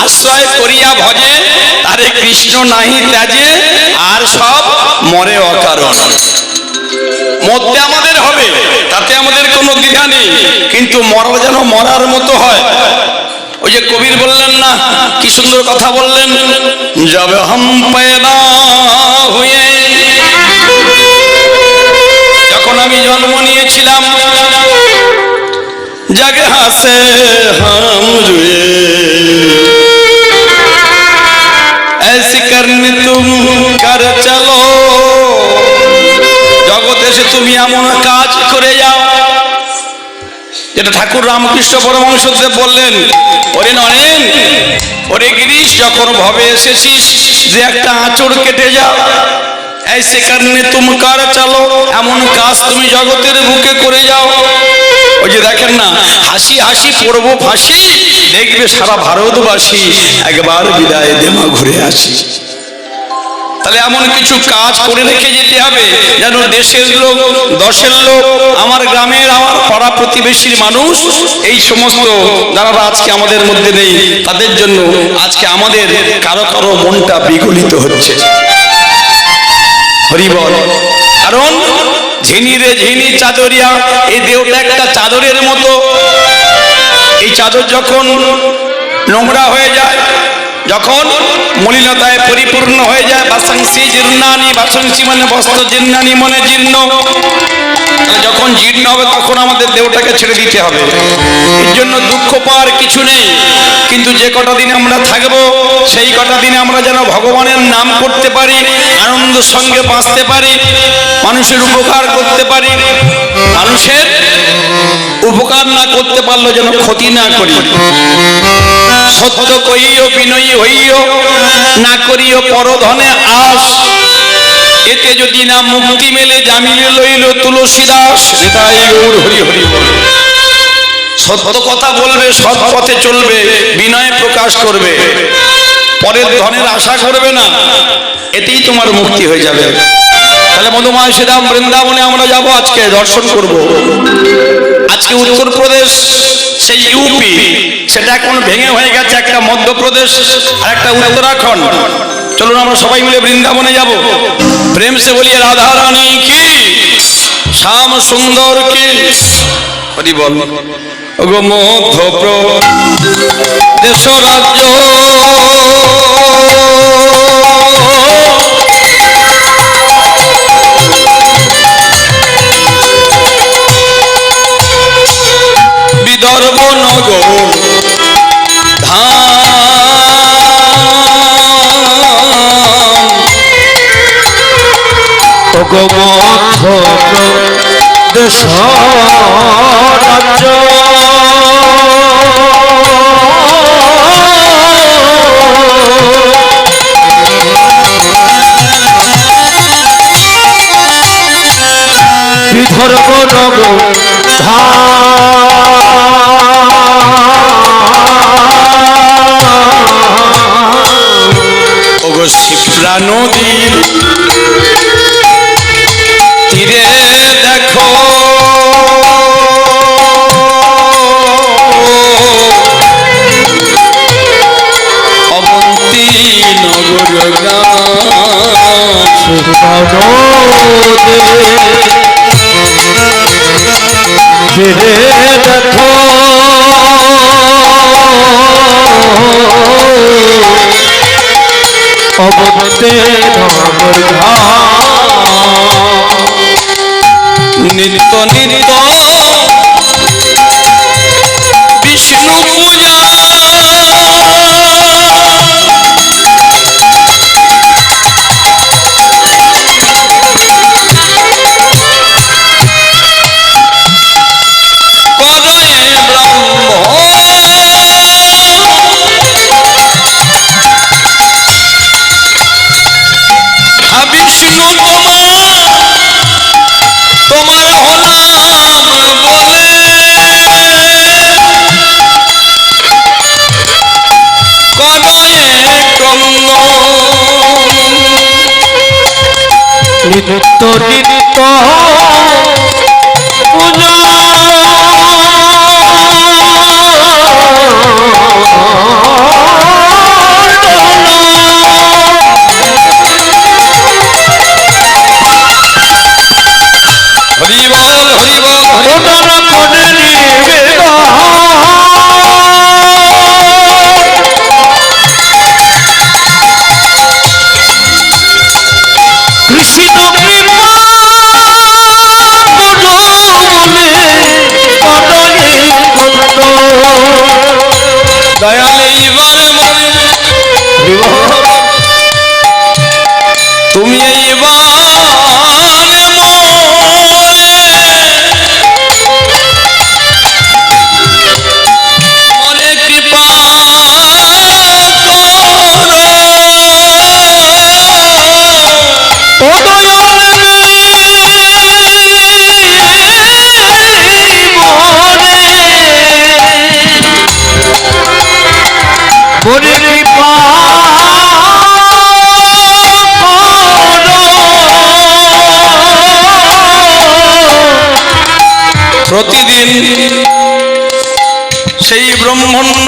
আশ্রয় করিয়া ভজে তারে কৃষ্ণ নাহি ত্যাজে আর সব মরে অকারণ। মরতে আমাদের হবে, তাতে আমাদের কোনো দ্বিধা নেই, কিন্তু মরা যেন মরার মতো হয়। ওই যে কবির বললেন না, কি সুন্দর কথা বললেন, জব হাম পয়দা হুয়ে, যখন আমি জন্ম নিয়েছিলাম, জগহ সে হাম জুয়ে, ऐसी करनी तुम कर चलो, জগতে এসে তুমি এমন কাজ করে যাও। যেটা ঠাকুর রামকৃষ্ণ পরমহংসদেব বললেন, ওরে নরেন, ওরে গিরিশ, যখন ভবে এসেছিস যে একটা আঁচড় কেটে যাও, ऐसे करने तुम कर चलो, এমন কাজ তুমি জগতের বুকে করে যাও। ওই যে দেখেন না, হাসি হাসি পড়বো ফাঁসি, দেখবে সারা ভারতবাসী একবার বিদায় দেমা ঘুরে আসি। তাহলে এমন কিছু কাজ করে রেখে যেতে হবে যেন দেশের লোক, দশের লোক, আমার গ্রামের, আমার পাড়া প্রতিবেশীর মানুষ, এই সমস্ত যারা আজকে আমাদের মধ্যে নেই, তাদের জন্য আজকে আমাদের কারো কারো মনটা বিগলিত হচ্ছে। হরি বল। কারণ ঝিনি রে ঝিনি চাদরিয়া, এই দেহটা একটা চাদরের মতো। এই চাদর যখন নোংরা হয়ে যায়, যখন মলিনতায় পরিপূর্ণ হয়ে যায়, বাসাংসি জীর্ণানি, বাসাংসি মানে বস্ত্র, জীর্ণানি মানে জীর্ণ, যখন জীর্ণ হবে তখন আমাদের দেহটাকে ছেড়ে দিতে হবে। এর জন্য দুঃখ পাওয়ার কিছু নেই, কিন্তু যে কটা দিন আমরা থাকবো সেই কটা দিনে আমরা যেন ভগবানের নাম করতে পারি, আনন্দ সঙ্গে বাঁচতে পারি, মানুষের উপকার করতে পারি। মানুষের উপকার না করতে পারলেও যেন ক্ষতি না করি। সত্য কইও বিনয়ী হইও, না করিও পরধনে আস, এতে যদি না মুক্তি মেলে জামিলে লইল তুলসীদাস। হৃদয় গৌর হরি হরি বল। সত্য কথা বলবে, সৎ পথে চলবে, বিনয় প্রকাশ করবে, পরের ধনের আশা করবে না, এতেই তোমার মুক্তি হয়ে যাবে। তাহলে মধুময় শ্রীরাম বৃন্দাবনে আমরা যাব, আজকে দর্শন করব। আজকে উত্তরপ্রদেশ, সেই ইউপি, সেটা এখন ভেঙে হয়ে গেছে একটা মধ্যপ্রদেশ আর একটা উত্তরাখণ্ড। চলুন আমরা সবাই মিলে বৃন্দাবনে যাব। প্রেম সে বলিয়ে রাধা রানী কি, শ্যাম সুন্দর কি, হরি বল। ওগো মধ্যপ্রদেশ রাজ্য, বিদর্ভ নগর ধাম, ওগো মধ্যপ্রদেশ রাজ্য, বিদর্ভ নগর ওগো শিপ্রা নদীর তীরে দেখো, অবন্তী নগর গাছ, দেখো অবন্তে নগর নিত্য নিত্য বিষ্ণু পূজা, তোমার হলাম বলে, কদয়ে ক্রন্দ নিত্য নিত্য পূজা,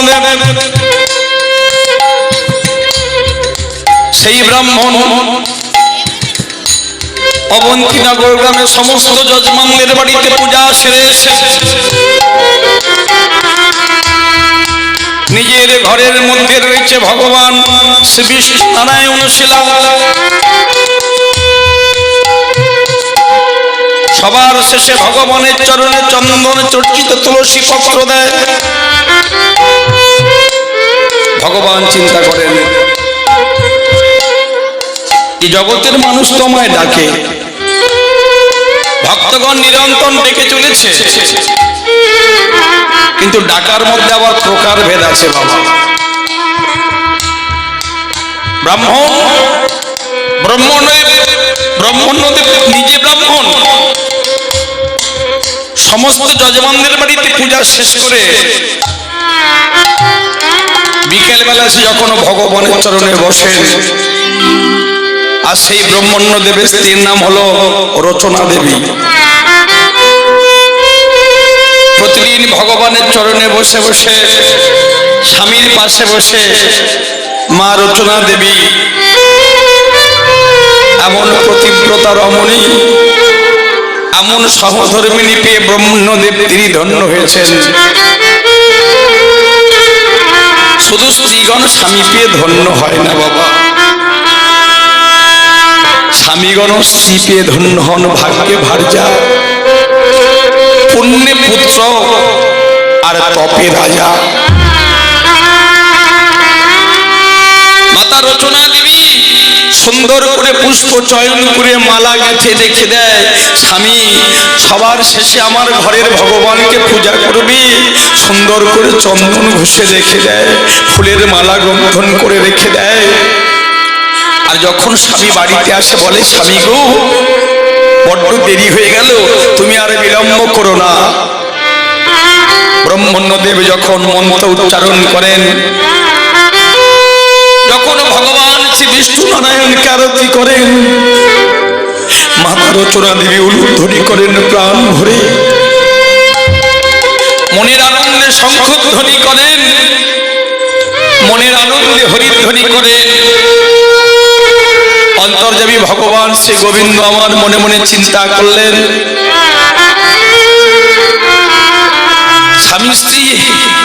ব্রহ্মণ্যদেব সেই ব্রাহ্মণ অবন্তীনগর গ্রামের সমস্ত যজমানদের বাড়িতে পূজা সেরে এসে নিজের ঘরের মধ্যে রয়েছে ভগবান শ্রী বিষ্ণু নারায়ণ শিলা। সবার শেষে ভগবানের চরণে চন্দন চর্চিত তুলসী পত্র দেয়। ভগবান চিন্তা করেন, এই জগতের মানুষ তোমায় ডাকে, ভক্তগণ নিরন্তর ডেকে চলেছে, কিন্তু ডাকার মধ্যে আবার প্রকার ভেদ আছে বাবা। ব্রাহ্মণ্যদেব নিজে ব্রাহ্মণ, সমস্ত যজমানদের বাড়িতে পূজা শেষ করে বিকেল বেলা সে যখন ভগবানের চরণে বসেন, আর সেই ব্রাহ্মণ্যদেবের স্ত্রীর নাম হলো রচনা দেবী। প্রতিদিন ভগবানের চরণে বসে বসে স্বামীর পাশে বসে মা রচনা দেবী এমন প্রতিব্রতা রমণী, এমন সহধর্মিণী পেয়ে ব্রহ্মণ্যদেব তিনি ধন্য হয়েছেন। শুধু স্ত্রীগণ স্বামী পেয়ে ধন্য হয় না বাবা, স্বামীগণ স্ত্রী পেয়ে ধন্য হন। ভাগ্যে ভার্যা, পুণ্যে পুত্র, আর তপে রাজা। মাতা রচনা দেবী সুন্দর করে পুষ্প চয়ন করে মালা গেঁথে রেখে দেয়। স্বামী সবার শেষে আমার ঘরের ভগবানকে পূজা করবে, সুন্দর করে চন্দন ঘষে রেখে দেয়, ফুলের মালা গন্ধন করে রেখে দেয়। আর যখন স্বামী বাড়িতে আসে বলে, স্বামী গো বড্ড দেরি হয়ে গেল, তুমি আর বিলম্ব করো না। ব্রহ্মণ্যদেব যখন মন্ত্র উচ্চারণ করেন, যখন ভগবান শ্রী বিষ্ণু নারায়ণকে আরতি করেন, মাতা রচনা দেবী উলুধ্বনি করেন প্রাণ ভরে, মনের আনন্দে শঙ্খধ্বনি করেন, মনের আনন্দে হরিধ্বনি করেন। অন্তর্যামী ভগবান শ্রী গোবিন্দ আমার মনে মনে চিন্তা করলেন, স্বামী স্ত্রী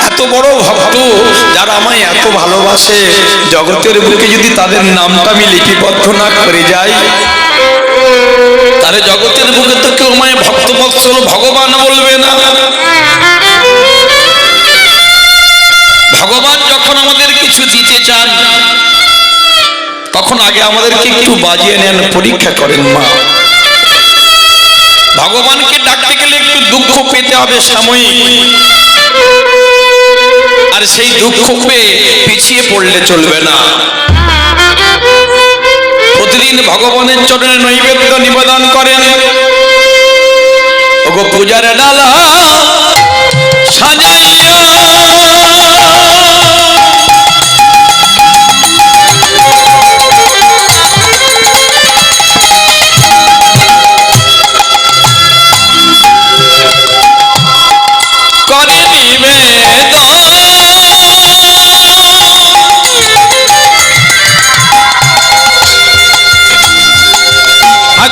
এত বড় ভক্ত, যারা আমায় এত ভালোবাসে, জগতের বুকে যদি তাদের নামটা আমি লিপিবদ্ধ না করে যাই, তাহলে জগতের বুকে তো কেউ আমায় ভক্তবৎসল ভগবান বলবে না। ভগবান যখন আমাদের কিছু দিতে চান, তখন আগে আমাদেরকে একটু বাজিয়ে নেন, পরীক্ষা করেন মা। ভগবানকে ডাকতে গেলে একটু দুঃখ পেতে হবে সাময়িক, আর সেই দুঃখ পেয়ে পিছিয়ে পড়লে চলবে না। প্রতিদিন ভগবানের চরণে নৈবেদ্য নিবেদন করেন। ওগো পূজার ডালা সাজাইয়া করে নিবেদন,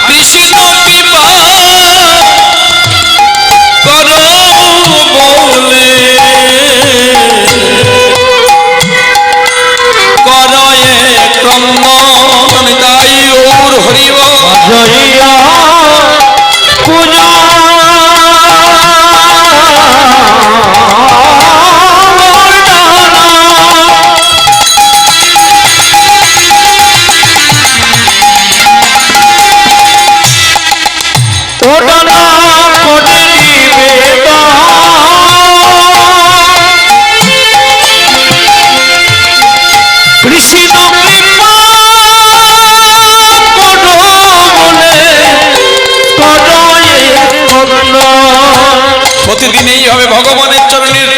কৃষ্ণ কৃপা করো বলে, করয়ে ক্রন্দন গাই ওর হরিব জয়া পূজা প্রতিদিন এইভাবে ভগবানের চরণের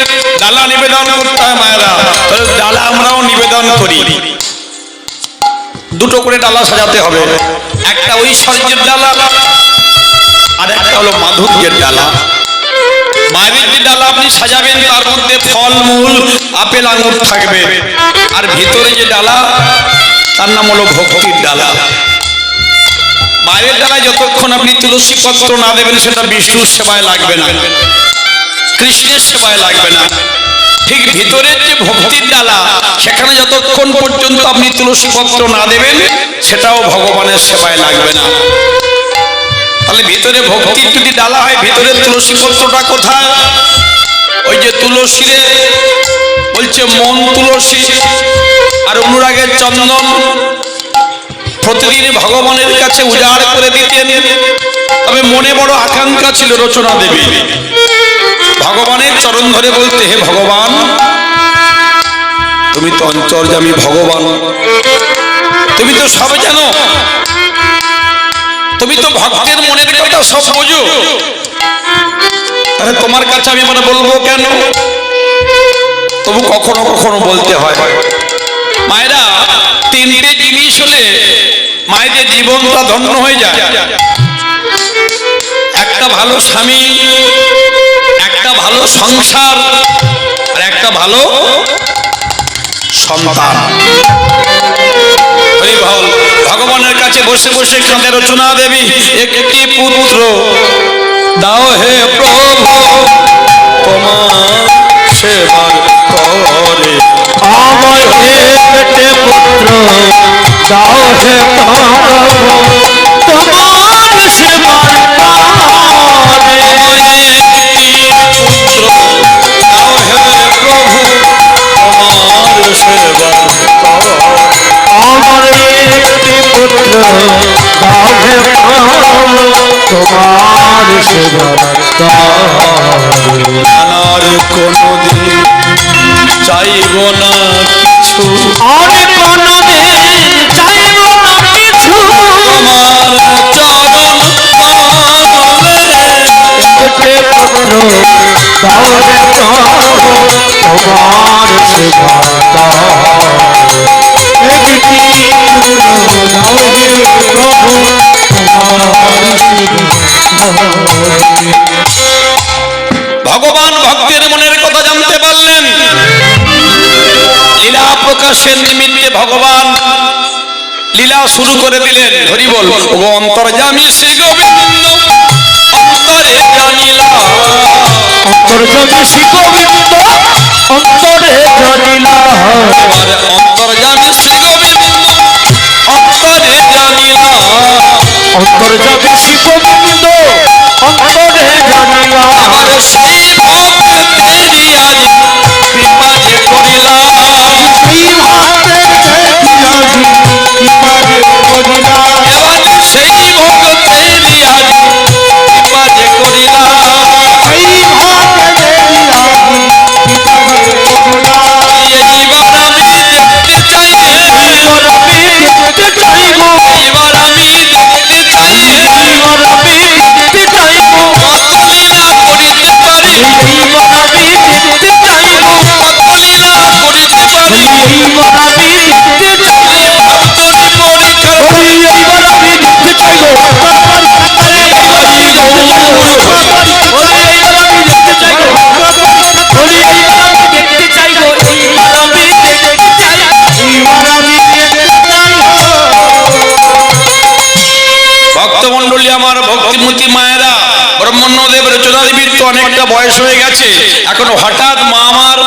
ডালা নিবেদন করতে হয় মায়েরা। ডালা আমরাও নিবেদন করি, দুটো করে ডালা সাজাতে হবে, একটা ঐশ্বর্যের ডালা আর একটা হলো মাধুর্যের ডালা। মায়ের যে ডালা আপনি সাজাবেন তার মধ্যে ফল মূল আপেল আঙুর থাকবে, আর ভিতরে যে ডালা তার নাম হলো ভক্তির ডালা। মায়ের ডালায় যতক্ষণ আপনি তুলসী পত্র না দেবেন সেটা বিষ্ণুর সেবায় লাগবে না, কৃষ্ণের সেবায় লাগবে না। ঠিক ভিতরের যে ভক্তির ডালা সেখানে যতক্ষণ পর্যন্ত আপনি তুলসী পত্র না দেবেন সেটাও ভগবানের সেবায় লাগবে না। তাহলে ভিতরে ভক্তির যদি ডালা হয় ভিতরে তুলসী পত্রটা কোথায়? ওই যে তুলসী বলছে মন তুলসী আর অনুরাগের চন্দন প্রতিদিন ভগবানের কাছে উজাড় করে দিতেন। তবে মনে বড় আকাঙ্ক্ষা ছিল রচনা দেবী ভগবানের চরণ ধরে বলতে, হে ভগবান তুমি তো অন্তর্যামী ভগবান, তুমি তো সব জানো, তুমি তো ভক্তের মনের কথা সব বোঝো, তাহলে তোমার কাছে আমি মানে বলবো কেন? তবু কখনো কখনো বলতে হয়। মায়েরা তিনটে জিনিস হলে মায়েদের জীবনটা ধন্য হয়ে যায়। একটা ভালো স্বামী, একটা ভালো সংসার, আর একটা ভালো সন্তান। ভগবানের কাছে বসে বসে কাঁদে রচনা দেবী, একটি পুত্র দাও হে প্রভু তোমার সেবার করে, আমায় একটি পুত্র দাও হে প্রভু তোমার সেবার করে, পুত্র দাও হে প্রভু তোমার সেবার করে, আমার একটি পুত্র দাও হে প্রভু তোমার সেবার করে, আর কোনদিন চাইব না কিছু, আর কোনদিন চাইব না কিছু, তোমার চরণ কমলে একটি পুত্র দাও হে প্রভু তোমার সেবার করে, একটি পুত্র দাও হে প্রভু তোমার সেবার করে। ভগবান ভক্তের মনের কথা জানতে পারলেন। লীলা প্রকাশের নিমিত্তে ভগবান লীলা শুরু করে দিলেন। হরি বল। ও অন্তর্যামী শ্রী গোবিন্দ অন্তরে জানিলা, অন্তর্যামী শ্রী গোবিন্দ অন্তরে জানিলা, অন্তর্যামী শ্রী গোবিন্দ অন্তরে জানিলা, অন্তর্যামী শ্রী গোবিন্দ অন্তরে জানিলা, আমার সেই ভক্তেরি আজ কৃপা যে করিলা, সেই ভক্তের দেখিয়াছি কৃপা যে করিলা, এবার সেই ভক্তেরি আজ কৃপা যে করিলা, সেই ভক্তের দেখিয়াছি কৃপা যে করিলা, এইবার আমি দেখতে চাই, এইবার আমি দেখতে চাইব, এইবার আমি দেখতে চাই, এইবার আমি দেখতে চাইব, কত লীলা করিতে পারি, এইবার আমি দেখতে চাইব, কত লীলা করিতে পারি, এইবার আমি দেখতে চাইব, ভক্তরি পরীক্ষা ওরে এইবার আমি দেখতে চাইব, ওরে এইবার আমি দেখতে চাইব, ওরে এইবার আমি দেখতে চাইব, ওরে এইবার আমি দেখতে চাইব, এইবার আমি দেখতে চাই, এইবার আমি দেখতে চাইব। ভক্তমন্ডলী আমার, ভক্তিমতী মায়েরা, ব্রহ্মণ্যদেব রচনা দেবীর তো অনেকটা বয়স হয়ে গেছে। এখন হঠাৎ মা আমার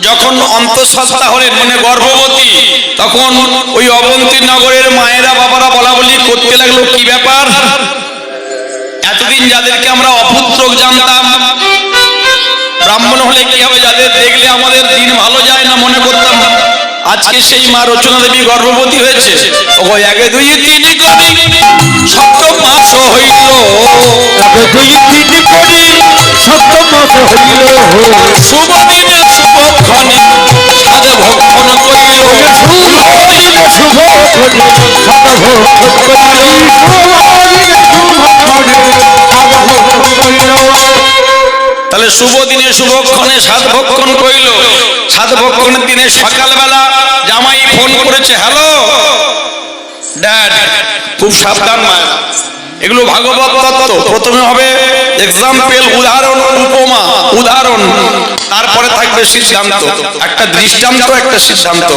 যখন অন্তঃসত্ত্বা হলেন, মানে গর্ভবতী, তখন ওই অবন্তী নগরের মায়েরা বাবারা বলা বলি করতে লাগলো, কি ব্যাপার? এতদিন যাদেরকে আমরা অপুত্রক জানতাম, ব্রাহ্মণ হলে কি হবে, যাদের দেখলে আমাদের দিন ভালো যায় না মনে করতাম, আজকে সেই মা রচনা দেবী গর্ভবতী হয়েছে। ও একে দুই তিন করি সপ্তম মাস হইল, তবে দুই তিন করি সপ্তম মাস হইল, শুভ দিনে শুভক্ষণে সাধ ভক্ষণ করিল, শুভ দিনে শুভ ক্ষণে সাধ ভক্ষণ করিল, শুভ দিনে শুভ ক্ষণে সাধ ভক্ষণ করিল। তাহলে শুভ দিনে শুভক্ষণে সাধ ভক্ষণ করিল। সাধ ভক্ষণের দিনে সকালবেলা জামাই ফোন করেছে, হ্যালো ড্যাড, খুব সাবধান মায়েরা, এগুলো ভাগবত তত্ত্ব। প্রথমে হবে এক্সাম্পল, উদাহরণ, উপমা, উদাহরণ, তারপরে থাকবে সিদ্ধান্ত, একটা দৃষ্টান্ত, একটা সিদ্ধান্ত।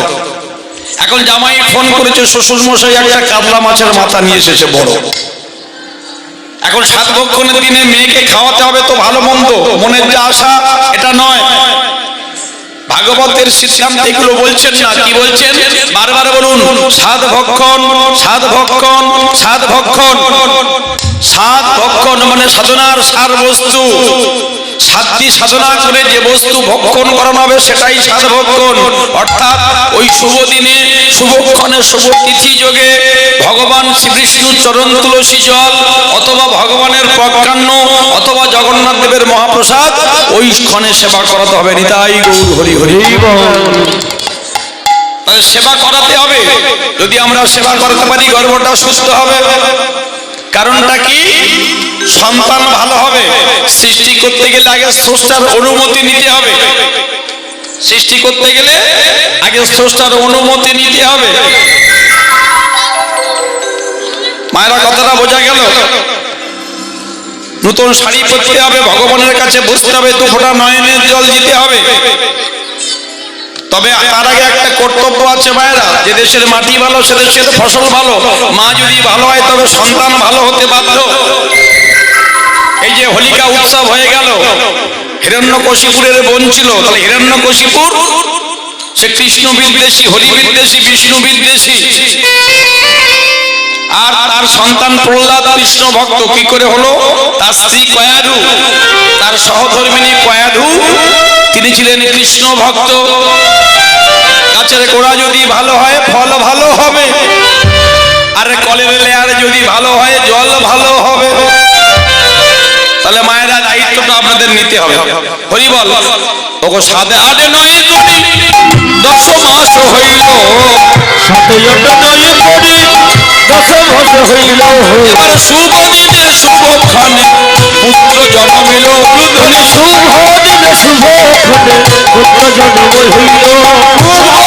এখন জামাই ফোন করেছে, শ্বশুর মশাই একটা কাতলা মাছের মাথা নিয়ে এসেছে বড়। এখন 7 ভক্ষণের দিনে মেয়েকে খাওয়াতে হবে তো ভালো মন্দ, মনের যে আশা এটা নয়। ভাগবতের সিদ্ধান্ত এগুলো বলছেন না, কি বলছেন? বারবার বলুন, 7 ভক্ষণ, 7 ভক্ষণ, 7 ভক্ষণ। 7 ভক্ষণ মানে সাধনার সার বস্তু। 7টি সাধনা করে যে বস্তু ভক্ষণ করানো হবে সেটাই 7 ভক্ষণ। অর্থাৎ ওই শুভ দিনে, শুভক্ষণে, শুভ তিথি যোগে ভগবান শ্রীবিষ্ণুর চরণ তুলসী জল অথবা ভগবানের প্রজ্ঞান্ন অথবা জগন্নাথ দেবের মহাপ্রসাদ ওই ক্ষণে সেবা করাতে হবে। নিতাই গৌর হরি হরি। তাহলে সেবা করাতে হবে। যদি আমরা সেবা করাতে পারি গর্ভটা সুস্থ হবে। কারণটা কি? সন্তান ভালো হবে। সৃষ্টি করতে গেলে আগে স্রষ্টার অনুমতি নিতে হবে। সৃষ্টি করতে গেলে আগে স্রষ্টার অনুমতি নিতে হবে। মায়েরা কথাটা বোঝা গেল? নতুন শাড়ি পরতে হবে, ভগবানের কাছে বসতে হবে, 2 ফোঁটা নয়নের জল দিতে হবে। তবে তার আগে একটা কর্তব্য আছে মায়েরা, যে দেশের মাটি ভালো সে দেশের ফসল ভালো। মা যদি ভালো হয় তবে সন্তান ভালো হতে বাধ্য। এই যে হোলিকা উৎসব হয়ে গেল, হিরণ্যকশিপুরের বোন ছিল, তাহলে হিরণ্যকশিপুর সে কৃষ্ণ বিদ্বেষী, হরি বিদ্বেষী, বিষ্ণু বিদ্বেষী। আর তার সন্তান প্রহ্লাদ কৃষ্ণ ভক্ত। কি করে হলো? তার স্ত্রী কয়াধু, তার সহধর্মিনী কয়াধু, তিনি ছিলেন কৃষ্ণ ভক্ত। গাছের গোড়া যদি ভালো হয় ফল ভালো হবে, আর কলের লেয়ার যদি ভালো হয় জল ভালো হবে। তাহলে মায়েরা দায়িত্বটা আপনাদের নিতে হবে। হরি বল। ওগো 7 8 9 যদি 10 মাস হইল, 7 8 9 পড়ি 10 মাস হইল। এবার শুভ দিনে শুভক্ষণে পুত্র জন্মিল। শুভ দিনে শুভক্ষণে পুত্র জন্ম হইল। শুভ